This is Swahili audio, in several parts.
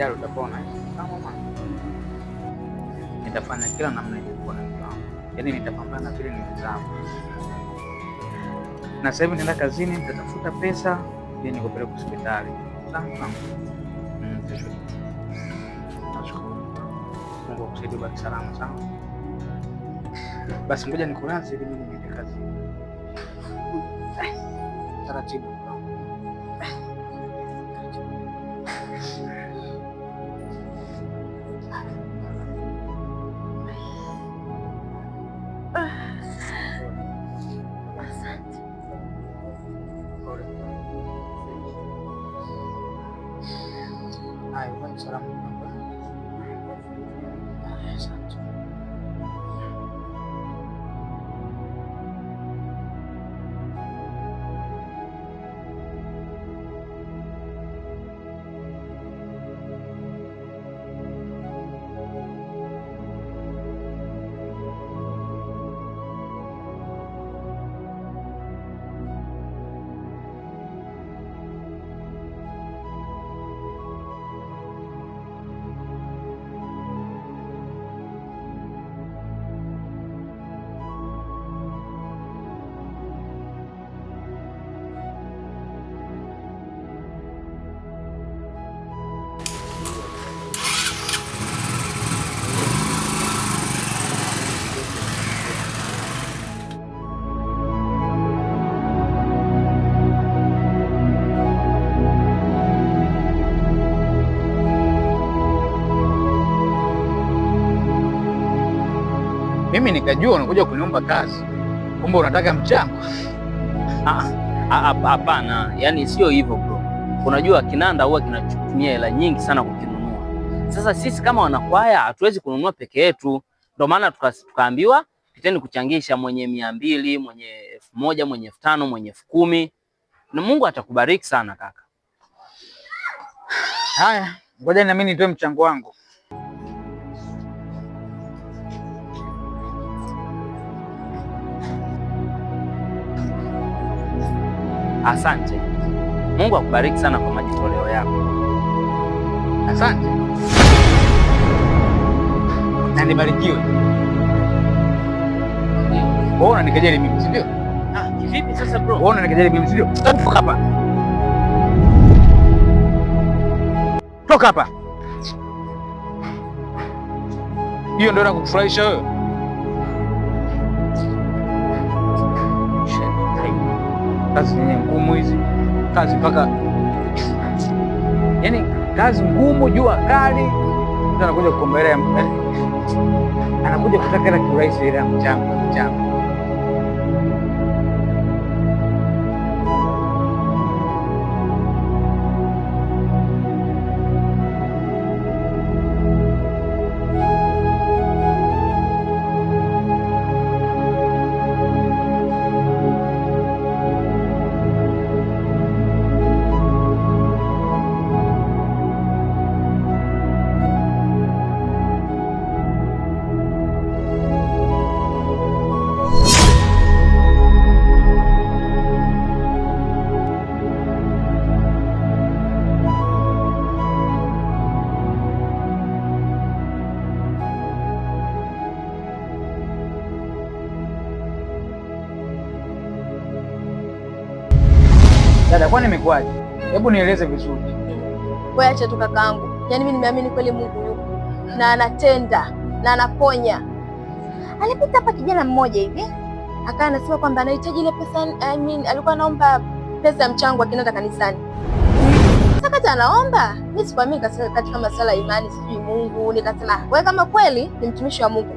tayari utapona. Kama mama, nitafanya kila namna ilikuwa na mpango. Yaani nitapambana vile niwezavyo. Na sasa hivi nenda kazini, nitatafuta pesa ili nikupeleke hospitali. Sawa? Nashukuru. Mungu akusaidie ubaki salama, sawa? Basi ngoja nikulaze ili mimi niende kazini. Taratibu. Hai, ubaki salama. Asante. Mimi nikajua unakuja kuniomba kazi, kumbe unataka mchango. Hapana, yani sio hivyo bro. Unajua kinanda huwa kinatumia hela nyingi sana kukinunua. Sasa sisi kama wanakwaya hatuwezi kununua peke yetu, ndio maana tukaambiwa piteni kuchangisha, mwenye 200, mwenye 1000, mwenye 5000, mwenye 10000, na Mungu atakubariki sana kaka. Haya, ngoja na mimi nitoe mchango wangu. Asante. Mungu akubariki sana kwa majitoleo yako. Asante. Na nibarikiwe. Wewe unanikejeli mimi, si ndio? Kivipi sasa bro? Wewe unanikejeli mimi, si ndio? Toka hapa. Toka hapa. Hiyo ndio inakufurahisha wewe? Kazi zenye ngumu hizi, kazi mpaka yaani kazi ngumu, jua kali, mtu anakuja kukombelea, anakuja kutaka hela kiurahisi, ile mchango. Dada, kwani imekuwaje? Hebu nieleze vizuri. Wewe acha tu kakaangu. Yaani mimi nimeamini kweli Mungu yupo na anatenda na anaponya. Alipita hapa kijana mmoja hivi akawa anasema kwamba anahitaji ile pesa, alikuwa anaomba pesa ya mchango akienda kanisani. Sasa kati anaomba, mimi sikuamini katika masuala ya imani, sijui Mungu. Nikasema wewe kama kweli ni mtumishi wa Mungu,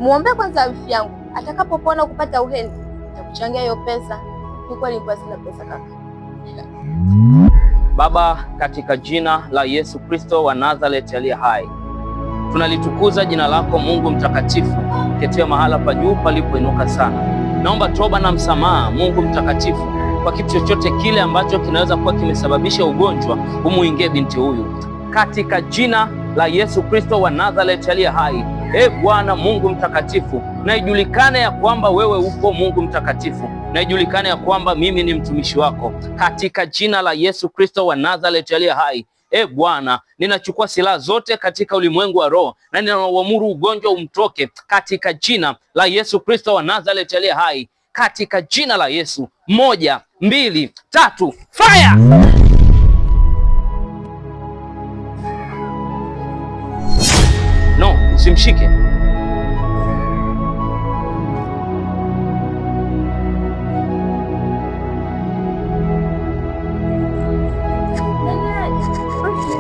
muombe kwanza wifi yangu, atakapopona kupata uheni nitakuchangia hiyo pesa. Ni kweli nilikuwa sina pesa kaka. Baba, katika jina la Yesu Kristo wa Nazareti aliye hai, tunalitukuza jina lako Mungu mtakatifu, ketia mahala pa juu palipoinuka sana. Naomba toba na msamaha Mungu mtakatifu kwa kitu chochote kile ambacho kinaweza kuwa kimesababisha ugonjwa umuingie binti huyu, katika jina la Yesu Kristo wa Nazareti aliye hai. Bwana Mungu mtakatifu, na ijulikane ya kwamba wewe upo Mungu mtakatifu, na ijulikane ya kwamba mimi ni mtumishi wako, katika jina la Yesu Kristo wa Nazareti aliye hai. Bwana, ninachukua silaha zote katika ulimwengu wa roho na ninauamuru ugonjwa umtoke katika jina la Yesu Kristo wa Nazareti aliye hai, katika jina la Yesu. 1, 2, 3, fire! No, usimshike.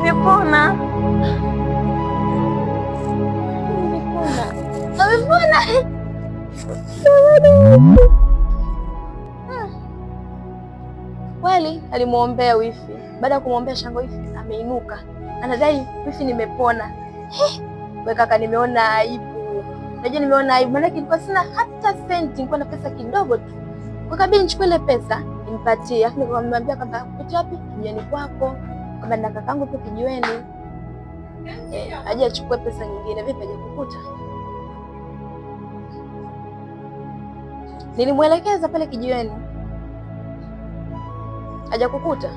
Nimepona. Kweli alimwombea wifi. Baada ya kumwombea shango wifi ameinuka, anadai wifi nimepona. We kaka, nimeona aibu. Unajua nimeona aibu, maana nilikuwa sina hata senti, nilikuwa na pesa kidogo tu. Kwa kabidi nichukue ile pesa nimpatie, afu nikamwambia kwamba kupitia wapi? Kijiweni kwako, kwamba na kakangu hapo kijiweni. Aje achukue pesa nyingine. Vipi aje kukuta? Nilimwelekeza pale kijiweni. Aje kukuta?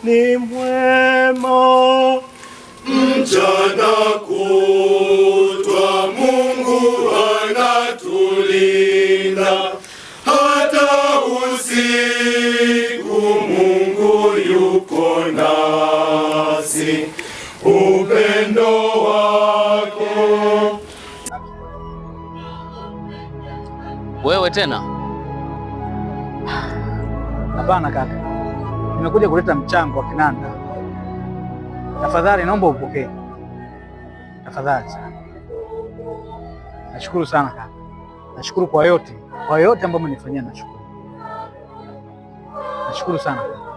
ni mwema. Mchana kutwa Mungu anatulinda, hata usiku Mungu yuko nasi. Upendo wake. Wewe tena? Hapana kaka, nimekuja kuleta mchango wa kinanda. Tafadhali naomba upokee, tafadhali sana. Nashukuru sana kaka, nashukuru kwa yote ambayo mmenifanyia. Nashukuru sana kaka.